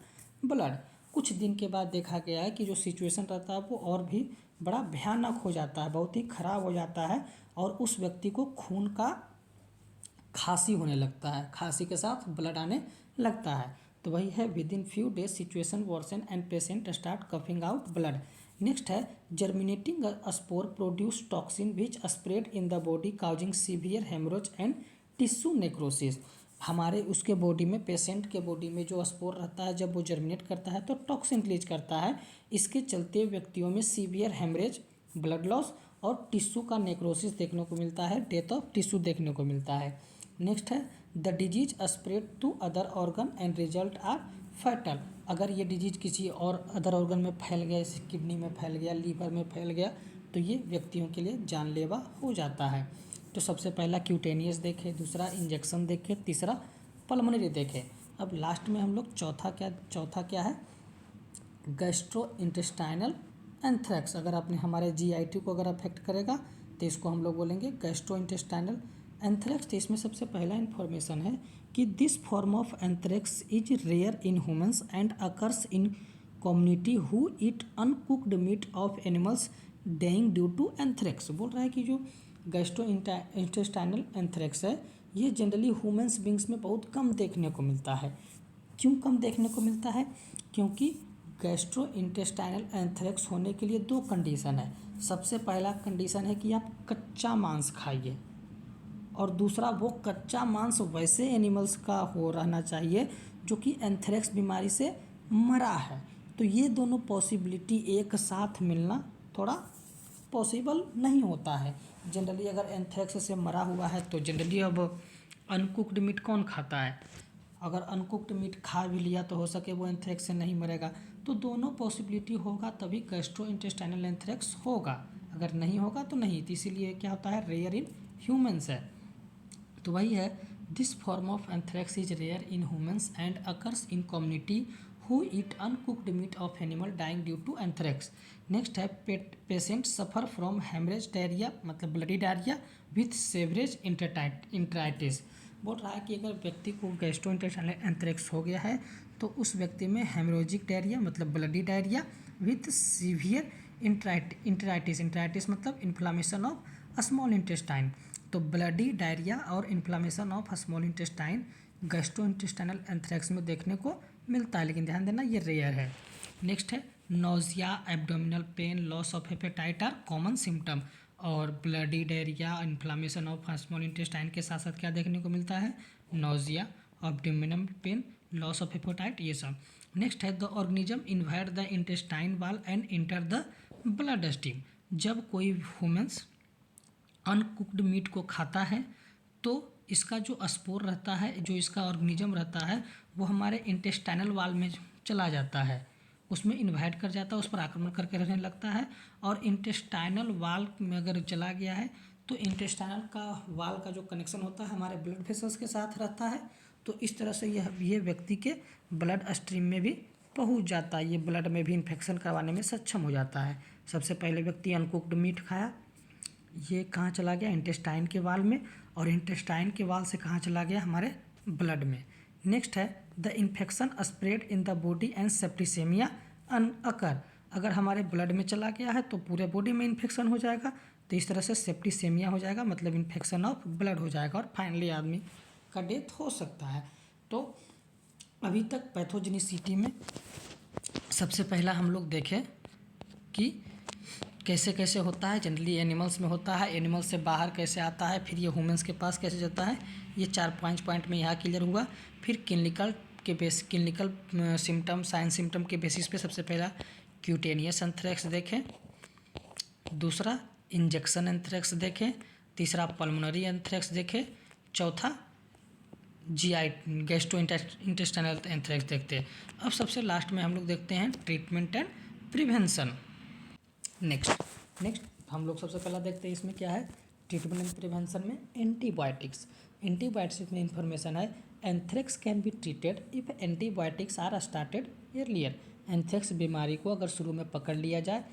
blood. कुछ दिन के बाद देखा गया है कि जो सिचुएशन रहता है वो और भी बड़ा भयानक हो जाता है, बहुत ही खराब हो जाता है, और उस व्यक्ति को खून का खांसी होने लगता है, खांसी के साथ ब्लड आने लगता है। तो वही है within few days situation worsen and patient start coughing out blood. Next है germinating spore produce toxin which spread in the body causing severe haemorrhage and tissue necrosis. हमारे उसके बॉडी में, पेशेंट के बॉडी में जो स्पोर रहता है जब वो जर्मिनेट करता है तो टॉक्सिन रिलीज करता है। इसके चलते व्यक्तियों में सीवियर हेमरेज, ब्लड लॉस और टिश्यू का नेक्रोसिस देखने को मिलता है, डेथ ऑफ टिश्यू देखने को मिलता है। नेक्स्ट है the disease spread to other organ and result are fatal. अगर ये डिजीज किसी और अदर ऑर्गन में फैल गया, जैसे किडनी में फैल गया, लीवर में फैल गया, तो ये व्यक्तियों के लिए जानलेवा हो जाता है। तो सबसे पहला क्यूटेनियस देखे, दूसरा इंजेक्शन देखे, तीसरा पल्मोनरी देखे। अब लास्ट में हम लोग चौथा क्या है, गैस्ट्रो इंटेस्टाइनल एंथ्रेक्स। अगर आपने हमारे जीआईटी को अगर अफेक्ट करेगा तो इसको हम लोग बोलेंगे गैस्ट्रो इंटेस्टाइनल एंथ्रेक्स। तो इसमें सबसे पहला इन्फॉर्मेशन है कि this form of anthrax is rare in humans and occurs in community who eat uncooked meat of animals dying due to anthrax. बोल रहा है कि जो गैस्ट्रो इंटेस्टाइनल एंथ्रेक्स है ये जनरली ह्यूमंस बींग्स में बहुत कम देखने को मिलता है। क्यों कम देखने को मिलता है? क्योंकि गैस्ट्रो इंटेस्टाइनल एंथ्रेक्स होने के लिए दो कंडीशन है। सबसे पहला कंडीशन है कि आप कच्चा मांस खाइए, और दूसरा वो कच्चा मांस वैसे एनिमल्स का हो रहना चाहिए जो कि एंथ्रेक्स बीमारी से मरा है। तो ये दोनों पॉसिबिलिटी एक साथ मिलना थोड़ा पॉसिबल नहीं होता है। जनरली अगर एंथ्रेक्स से मरा हुआ है तो जनरली अब अनकुक्ड मीट कौन खाता है? अगर अनकुक्ड मीट खा भी लिया तो हो सके वो एंथ्रेक्स से नहीं मरेगा। तो दोनों पॉसिबिलिटी होगा तभी गैस्ट्रो इंटेस्टाइनल एंथ्रेक्स होगा, अगर नहीं होगा तो नहीं। तो इसीलिए क्या होता है, रेयर इन ह्यूमंस है। तो वही है, this form of anthrax is rare in humans and occurs in community who eat uncooked meat of animal dying due to anthrax. Next है patient suffer from haemorrhage diarrhoea, मतलब bloody diarrhoea with severe enteritis. बोल रहा है कि अगर व्यक्ति को गैस्ट्रोइंटेस्टाइनल एंथ्रेक्स हो गया है तो उस व्यक्ति में हेमरोजिक डायरिया मतलब ब्लडी डायरिया विथ सीवियर इंटराइटिस मतलब इन्फ्लामेशन ऑफ स्मॉल इंटेस्टाइन। तो ब्लडी डायरिया और inflammation of small intestine gastrointestinal anthrax में देखने को मिलता है, लेकिन ध्यान देना ये रेयर है। नेक्स्ट है nausea, abdominal pain, loss of appetite are common symptom. और bloody diarrhoea, inflammation of small intestine के साथ साथ क्या देखने को मिलता है, nausea, abdominal pain, loss of appetite, ये सब। नेक्स्ट है the organism invade the intestine wall and enter the blood stream. जब कोई ह्यूमंस अनकुक्ड मीट को खाता है तो इसका जो स्पोर रहता है, जो इसका ऑर्गेनिज्म रहता है, वो हमारे इंटेस्टाइनल वाल में चला जाता है, उसमें इन्वाइट कर जाता है, उस पर आक्रमण करके रहने लगता है। और इंटेस्टाइनल वाल में अगर चला गया है तो इंटेस्टाइनल का वाल का जो कनेक्शन होता है हमारे ब्लड वेसल्स के साथ रहता है, तो इस तरह से ये व्यक्ति के ब्लड स्ट्रीम में भी पहुंच जाता है, ये ब्लड में भी इन्फेक्शन करवाने में सक्षम हो जाता है। सबसे पहले व्यक्ति अनकुक्ड मीट खाया, ये कहाँ चला गया, इंटेस्टाइन के वाल में, और इंटेस्टाइन के वाल से कहाँ चला गया, हमारे ब्लड में। नेक्स्ट है the infection spread in the body and septicaemia occur. अगर हमारे ब्लड में चला गया है तो पूरे बॉडी में इन्फेक्शन हो जाएगा, तो इस तरह से सेप्टिसेमिया हो जाएगा, मतलब इन्फेक्शन ऑफ ब्लड हो जाएगा, और फाइनली आदमी का डेथ हो सकता है। तो अभी तक पैथोजेनिसिटी में सबसे पहला हम लोग देखें कि कैसे कैसे होता है। जनरली एनिमल्स में होता है, एनिमल्स से बाहर कैसे आता है, फिर ये ह्यूमंस के पास कैसे जाता है, ये 4-5 पॉइंट में यहाँ क्लियर हुआ। फिर क्लिनिकल सिम्टम, साइन सिम्टम के बेसिस पे सबसे पहला क्यूटेनियस एंथ्रेक्स देखें, दूसरा इंजेक्शन एंथ्रेक्स देखें, तीसरा पल्मोनरी एंथ्रेक्स देखें, चौथा जीआई गैस्ट्रो इंटेस्टाइनल एंथ्रेक्स देखते हैं। अब सबसे लास्ट में हम लोग देखते हैं ट्रीटमेंट एंड प्रिवेंशन। नेक्स्ट हम लोग सबसे पहला देखते हैं इसमें क्या है, ट्रीटमेंट एंड प्रिवेंशन में एंटीबायोटिक्स। एंटीबायोटिक्स में इंफॉर्मेशन है anthrax can be treated if antibiotics are started earlier. Anthrax बीमारी को अगर शुरू में पकड़ लिया जाए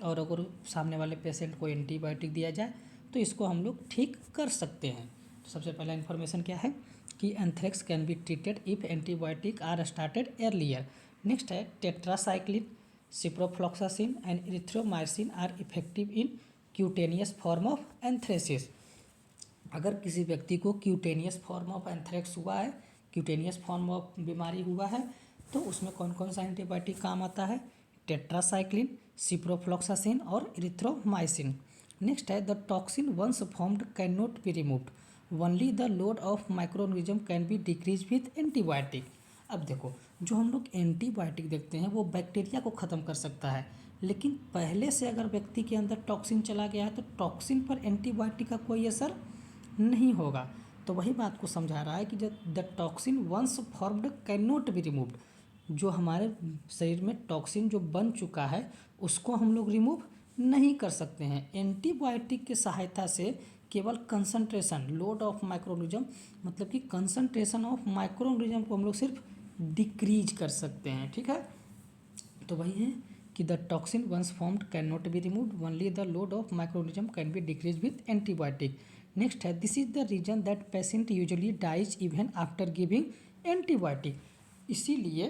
और अगर सामने वाले पेशेंट को एंटीबायोटिक दिया जाए तो इसको हम लोग ठीक कर सकते हैं। तो सबसे पहला इन्फॉर्मेशन क्या है कि anthrax can be treated if antibiotic are started earlier. Next है tetracycline, ciprofloxacin and erythromycin are effective in cutaneous form of anthracis. अगर किसी व्यक्ति को क्यूटेनियस फॉर्म ऑफ एंथ्रेक्स हुआ है, क्यूटेनियस फॉर्म ऑफ बीमारी हुआ है, तो उसमें कौन कौन सा एंटीबायोटिक काम आता है, टेट्रासाइक्लिन, सिप्रोफ्लॉक्सासिन और इरिथ्रोमाइसिन। नेक्स्ट है the toxin once formed can not be removed, only the load of microorganism can be decrease with antibiotic. अब देखो, जो हम लोग एंटीबायोटिक देखते हैं वो बैक्टीरिया को ख़त्म कर सकता है, लेकिन पहले से अगर व्यक्ति के अंदर टॉक्सिन चला गया है तो टॉक्सिन पर एंटीबायोटिक का कोई असर नहीं होगा। तो वही बात को समझा रहा है कि जब the toxin once formed can not be removed, जो हमारे शरीर में टॉक्सिन जो बन चुका है उसको हम लोग रिमूव नहीं कर सकते हैं। एंटीबायोटिक की सहायता से केवल कंसंट्रेशन लोड ऑफ माइक्रोऑर्गेनिज्म, मतलब कि कंसंट्रेशन ऑफ माइक्रोऑर्गेनिज्म को हम लोग सिर्फ डिक्रीज कर सकते हैं। ठीक है, तो वही है कि the toxin once formed can not be removed, only the load of microorganism can be decrease with antibiotic. Next है, this is the reason that patient usually dies even after giving antibiotic. इसीलिए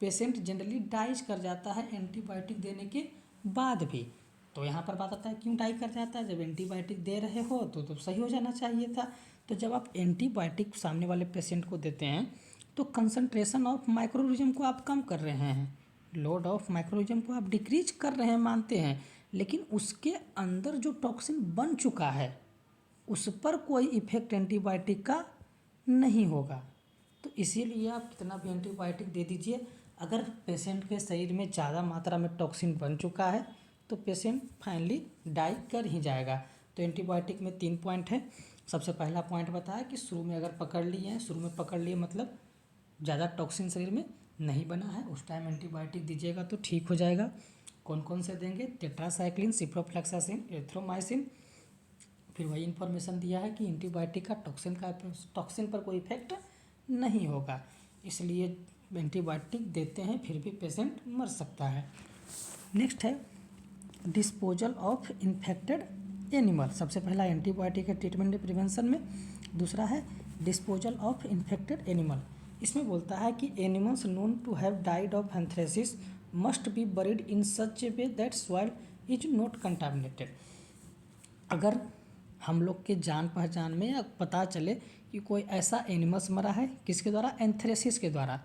पेशेंट जनरली डाइज कर जाता है एंटीबायोटिक देने के बाद भी। तो यहाँ पर बात आता है क्यों डाई कर जाता है, जब एंटीबायोटिक दे रहे हो तो सही हो जाना चाहिए था। तो जब आप एंटीबायोटिक सामने वाले पेशेंट को देते हैं तो कंसंट्रेशन ऑफ माइक्रोऑर्गेनिज्म को आप कम कर रहे हैं, लोड ऑफ माइक्रोऑर्गेनिज्म को आप डिक्रीज कर रहे हैं, मानते हैं, लेकिन उसके अंदर जो टॉक्सिन बन चुका है उस पर कोई इफेक्ट एंटीबायोटिक का नहीं होगा। तो इसीलिए आप कितना भी एंटीबायोटिक दे दीजिए, अगर पेशेंट के शरीर में ज़्यादा मात्रा में टॉक्सिन बन चुका है तो पेशेंट फाइनली डाई कर ही जाएगा। तो एंटीबायोटिक में 3 पॉइंट है। सबसे पहला पॉइंट बताया कि शुरू में अगर पकड़ लिए हैं, शुरू में पकड़ लिए मतलब ज़्यादा टॉक्सिन शरीर में नहीं बना है, उस टाइम एंटीबायोटिक दीजिएगा तो ठीक हो जाएगा। कौन कौन से देंगे, टेट्रासाइक्लिन, सिप्रोफ्लैक्सासिन, एरिथ्रोमाइसिन। फिर वही इन्फॉर्मेशन दिया है कि एंटीबायोटिक का टॉक्सिन पर कोई इफेक्ट नहीं होगा, इसलिए एंटीबायोटिक देते हैं फिर भी पेशेंट मर सकता है। नेक्स्ट है डिस्पोजल ऑफ इन्फेक्टेड एनिमल। सबसे पहला एंटीबायोटिक है ट्रीटमेंट प्रिवेंशन में, दूसरा है डिस्पोजल ऑफ इन्फेक्टेड एनिमल। इसमें बोलता है कि animals known to have died of anthracis must be buried in such a way that soil is not contaminated. अगर हम लोग के जान पहचान में या पता चले कि कोई ऐसा एनिमल्स मरा है, किसके द्वारा, एंथ्रेसिस के द्वारा,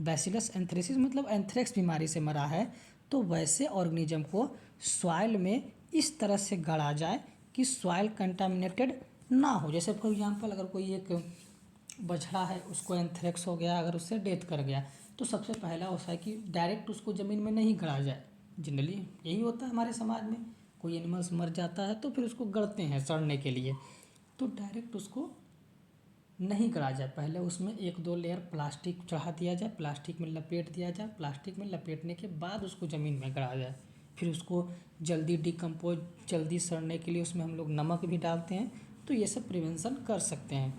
बैसिलस एंथ्रेसिस मतलब एंथ्रेक्स बीमारी से मरा है, तो वैसे ऑर्गेनिज्म को सॉइल में इस तरह से गड़ा जाए कि सॉइल कंटामिनेटेड ना हो। जैसे फॉर एग्जांपल अगर कोई एक बछड़ा है उसको एंथ्रेक्स हो गया, अगर उससे डेथ कर गया, तो सबसे पहला होता है कि डायरेक्ट उसको ज़मीन में नहीं गड़ा जाए। जनरली यही होता है हमारे समाज में, कोई एनिमल्स मर जाता है तो फिर उसको गड़ते हैं सड़ने के लिए, तो डायरेक्ट उसको नहीं गड़ा जाए, पहले उसमें 1-2 लेयर प्लास्टिक चढ़ा दिया जाए, प्लास्टिक में लपेट दिया जाए, प्लास्टिक में लपेटने के बाद उसको ज़मीन में गड़ा जाए। फिर उसको जल्दी डिकम्पोज, जल्दी सड़ने के लिए उसमें हम लोग नमक भी डालते हैं, तो ये सब प्रिवेंशन कर सकते हैं।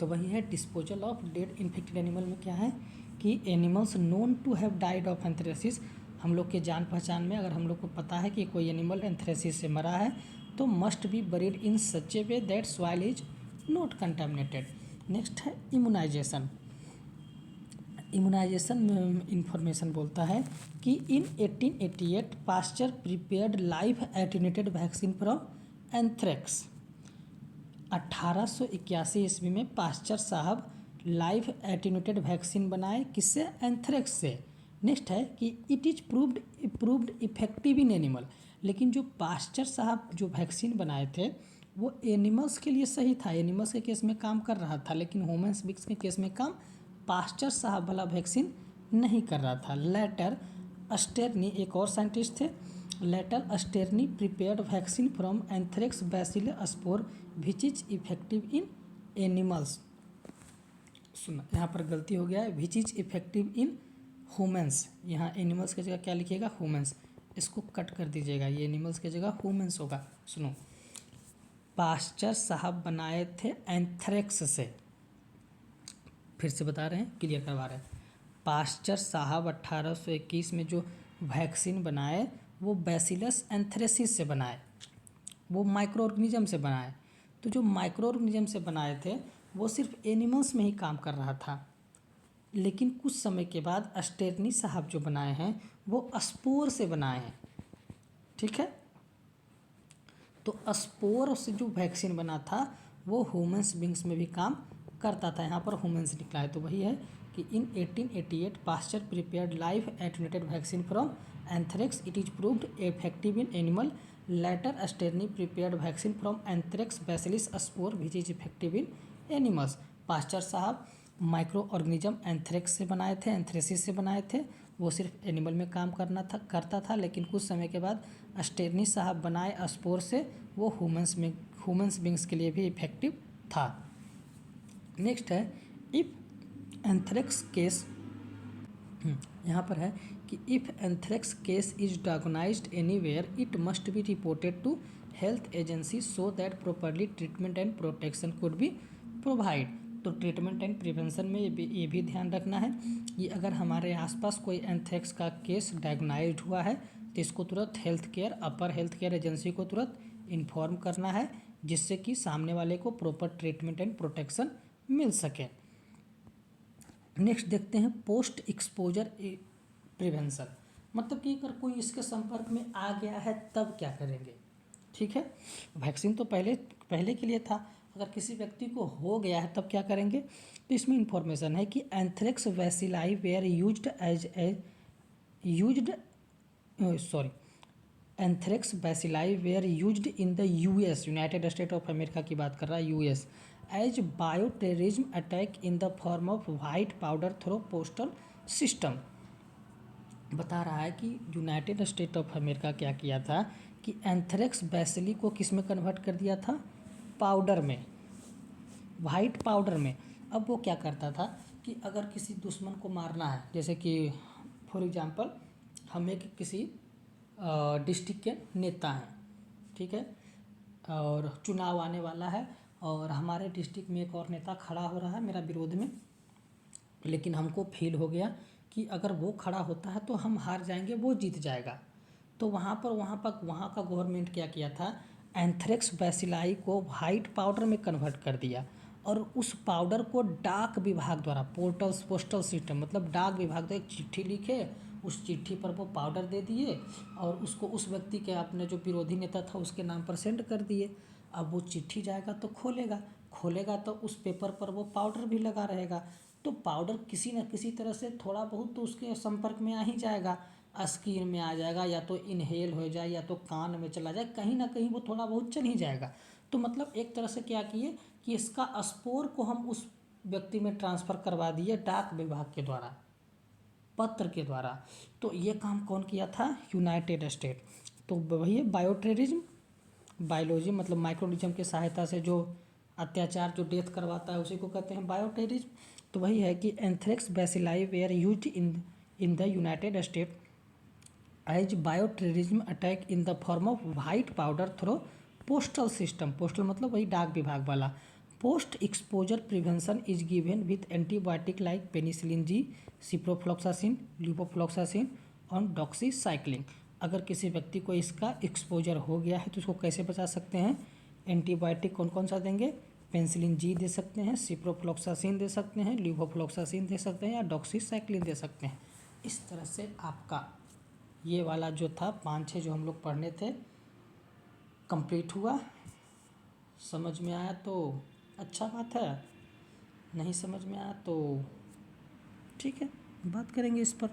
तो वही है disposal of dead infected animal में क्या है कि animals known to have died of anthracis, हम लोग के जान पहचान में अगर हम लोग को पता है कि कोई एनिमल एंथ्रेसिस से मरा है तो must be buried in such a way that soil is not contaminated. Next है इम्यूनाइजेशन। इम्यूनाइजेशन में इंफॉर्मेशन बोलता है कि in 1888 Pasteur prepared live attenuated vaccine from anthrax. 1881 ईस्वी में पास्चर साहब लाइव एटेन्यूएटेड वैक्सीन बनाए, किससे, एंथ्रेक्स से। नेक्स्ट है कि it is proved effective in animal. लेकिन जो पास्चर साहब जो वैक्सीन बनाए थे वो एनिमल्स के लिए सही था, एनिमल्स के केस में काम कर रहा था, लेकिन ह्यूमन्स बींग्स के केस में काम पास्चर साहब वाला वैक्सीन नहीं कर रहा था। लेटर अस्टेरनी एक और साइंटिस्ट थे, later Sterne prepared vaccine from anthrax bacillus spore which is effective in animals. सुना यहाँ पर गलती हो गया है, which is effective in humans, यहाँ एनिमल्स की जगह क्या लिखिएगा, ह्यूमन्स, इसको कट कर दीजिएगा, ये एनिमल्स की जगह ह्यूमन्स होगा। सुनो, पास्चर साहब बनाए थे एंथ्रेक्स से, फिर से बता रहे हैं, क्लियर करवा रहे हैं। पास्चर साहब 1821 में जो वैक्सीन बनाए वो बैसिलस एंथ्रेसिस से बनाए, वो माइक्रो ऑर्गेनिज्म से बनाए। तो जो माइक्रो ऑर्गेनिज्म से बनाए थे वो सिर्फ एनिमल्स में ही काम कर रहा था, लेकिन कुछ समय के बाद अस्टेरनी साहब जो बनाए हैं वो स्पोर से बनाए हैं। ठीक है, तो स्पोर से जो वैक्सीन बना था वो ह्यूमन्स बींग्स में भी काम करता था, यहाँ पर ह्यूमन्स निकला है। तो वही है कि in 1888 Pasteur prepared live attenuated vaccine from anthrax, it is proved effective in animal. Later Sterne prepared vaccine from anthrax bacillus spore which is effective in animals. Pasteur साहब माइक्रो ऑर्गेनिज्म एंथ्रेक्स से बनाए थे, एंथ्रेसिस से बनाए थे। वो सिर्फ एनिमल में काम करता था, लेकिन कुछ समय के बाद स्टेरनी साहब बनाए स्पोर से, वो ह्यूमंस बींग्स के लिए भी इफेक्टिव था। नेक्स्ट है इफ एंथ्रेक्स केस, यहाँ पर है कि if anthrax case is diagnosed anywhere it must be reported to health agency so that properly treatment and protection could be provide. तो ट्रीटमेंट एंड प्रिवेंशन में ये भी ध्यान रखना है कि अगर हमारे आसपास कोई एंथ्रेक्स का केस डायग्नोज्ड हुआ है तो इसको तुरंत अपर हेल्थ केयर एजेंसी को तुरंत इन्फॉर्म करना है, जिससे कि सामने वाले को प्रॉपर ट्रीटमेंट एंड प्रोटेक्शन मिल सके। नेक्स्ट देखते हैं पोस्ट एक्सपोजर प्रिवेंशन, मतलब कि अगर कोई इसके संपर्क में आ गया है तब क्या करेंगे। ठीक है, वैक्सीन तो पहले के लिए था, अगर किसी व्यक्ति को हो गया है तब क्या करेंगे। तो इसमें इंफॉर्मेशन है कि anthrax bacilli were anthrax bacilli were used in the US, United State of America की बात कर रहा है, US, as bioterrorism attack in the form of white powder through postal system. बता रहा है कि यूनाइटेड स्टेट ऑफ अमेरिका क्या किया था कि एंथ्रेक्स बैसिली को किस में कन्वर्ट कर दिया था, पाउडर में, वाइट पाउडर में। अब वो क्या करता था कि अगर किसी दुश्मन को मारना है, जैसे कि फॉर एग्जांपल हम एक किसी डिस्ट्रिक्ट के नेता हैं, ठीक है, और चुनाव आने वाला है और हमारे डिस्ट्रिक्ट में एक और नेता खड़ा हो रहा है मेरा विरोध में, लेकिन हमको फील हो गया कि अगर वो खड़ा होता है तो हम हार जाएंगे, वो जीत जाएगा। तो वहाँ का गवर्नमेंट क्या किया था, एंथ्रेक्स बैसिलाई को वाइट पाउडर में कन्वर्ट कर दिया और उस पाउडर को डाक विभाग द्वारा पोस्टल सिस्टम, मतलब डाक विभाग द्वारा एक चिट्ठी लिखे, उस चिट्ठी पर वो पाउडर दे दिए और उसको उस व्यक्ति के, अपने जो विरोधी नेता था उसके नाम पर सेंड कर दिए। अब वो चिट्ठी जाएगा तो खोलेगा तो उस पेपर पर वो पाउडर भी लगा रहेगा, तो पाउडर किसी न किसी तरह से थोड़ा बहुत तो उसके संपर्क में आ ही जाएगा, स्किन में आ जाएगा, या तो इनहेल हो जाए या तो कान में चला जाए, कहीं ना कहीं वो थोड़ा बहुत चल ही जाएगा। तो मतलब एक तरह से क्या किए कि इसका स्पोर को हम उस व्यक्ति में ट्रांसफ़र करवा दिए डाक विभाग के द्वारा, पत्र के द्वारा। तो ये काम कौन किया था, यूनाइटेड स्टेट। तो वही बायोटेररिज्म, बायोलॉजी मतलब माइक्रोनिज्म की सहायता से जो अत्याचार, जो डेथ करवाता है उसी को कहते हैं बायोटेररिज्म। तो वही है कि anthrax bacilli were used in the United State as bioterrorism attack in the form of white powder through postal system. Postal मतलब वही डाक विभाग वाला। Post exposure prevention is given with antibiotic like penicillin G, ciprofloxacin, levofloxacin और डॉक्सीसाइक्लिन। अगर किसी व्यक्ति को इसका एक्सपोजर हो गया है तो उसको कैसे बचा सकते हैं, एंटीबायोटिक कौन कौन सा देंगे, पेनिसिलिन जी दे सकते हैं, सिप्रोफ्लॉक्सासिन दे सकते हैं, लिपोफ्लॉक्सासिन दे सकते हैं या डॉक्सीसाइक्लिन दे सकते हैं। इस तरह से आपका ये वाला जो था 5-6 जो हम लोग पढ़ने थे कंप्लीट हुआ। समझ में आया तो अच्छा बात है, नहीं समझ में आया तो ठीक है, बात करेंगे इस पर।